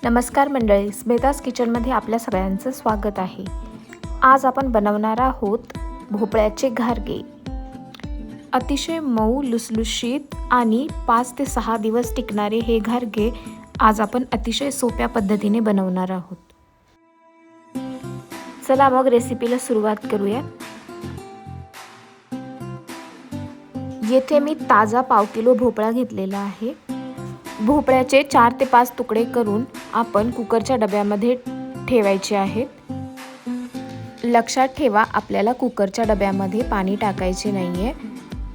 नमस्कार मंडळी, स्मिताज किचनमध्ये आपल्या सगळ्यांचं स्वागत आहे। आज आपण बनवणार आहोत भोपळ्याचे घारगे। अतिशय मऊ लुसलुशीत आणि 5 ते 6 दिवस टिकणारे हे घारगे आज आपण अतिशय सोप्या पद्धतीने बनवणार आहोत। चला मग रेसिपीला सुरुवात करूया। येथे मी ताजा पाव किलो भोपळा घेतलेला आहे। भोपळ्याचे 4 ते 5 तुकडे करून आपण कुकरच्या डब्यामध्ये ठेवायचे आहेत। लक्षात ठेवा, आपल्याला कुकरच्या डब्यामध्ये पाणी टाकायचे नाहीये,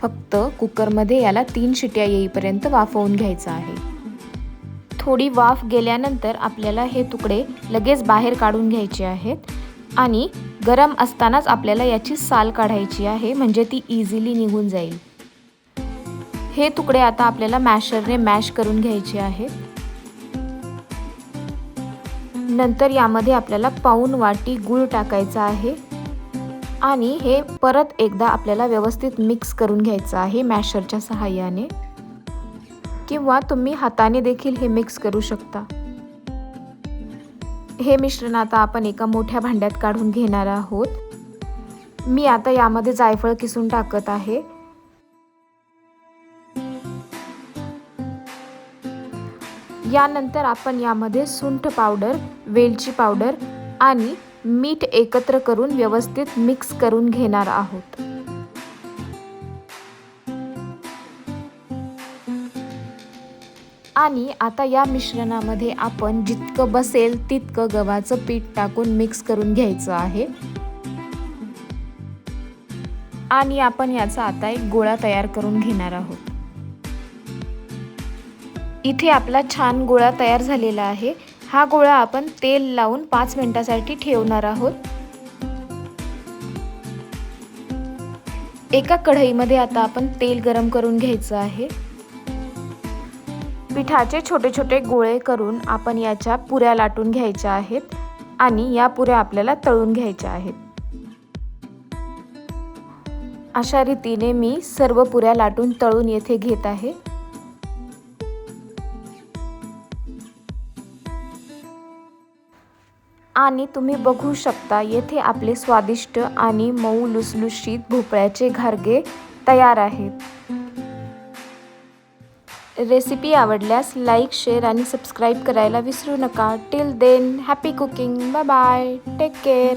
फक्त कुकरमध्ये याला 3 शिट्या येईपर्यंत वाफवून घ्यायचं आहे। थोडी वाफ गेल्यानंतर आपल्याला हे तुकडे लगेच बाहेर काढून घ्यायचे आहेत आणि गरम असतानाच आपल्याला याची साल काढायची आहे, म्हणजे ती इझिली निघून जाईल। हे तुकडे आता आपल्याला मॅशरने मॅश करून घ्यायचे आहेत। नंतर यामध्ये आपल्याला पाऊण वाटी गूळ टाकायचा आहे आणि हे परत एकदा आपल्याला व्यवस्थित मिक्स करून घ्यायचं आहे मॅशरच्या सहाय्याने, किंवा तुम्ही हाताने देखील हे मिक्स करू शकता। हे मिश्रण आता आपण एका मोठ्या भांड्यात काढून घेणार आहोत। मी आता यामध्ये जायफळ किसून टाकत आहे। यानंतर आपण यामध्ये सुंठ पावडर, वेलची पावडर आणि मीठ एकत्र करून व्यवस्थित मिक्स करून घेणार आहोत। आणि आता या मिश्रणामध्ये आपण जितकं बसेल तितकं गव्हाचं पीठ टाकून मिक्स करून घ्यायचं आहे। आणि आपण याचा आता एक गोळा तयार करून घेणार आहोत। इथे आपला छान गोळा तयार झालेला आहे। हा गोळा आपण तेल लावून 5 मिनिटांसाठी ठेवणार आहोत। एका कढईमध्ये आता आपण तेल गरम करून घ्यायचं आहे। पिठाचे छोटे छोटे गोळे करून आपण याच्या पुऱ्या लाटून घ्यायच्या आहेत आणि या पुऱ्या आपल्याला तळून घ्यायच्या आहेत। अशा रीतीने मी सर्व पुऱ्या लाटून तळून येथे घेत आहे। आणि तुम्ही बघू शकता, येथे आपले स्वादिष्ट आणि मऊ लुसलुशीत भोपळ्याचे घारगे तयार आहेत। रेसिपी आवडल्यास लाईक, शेअर आणि सबस्क्राईब करायला विसरू नका। Till then, happy cooking, bye bye, take care.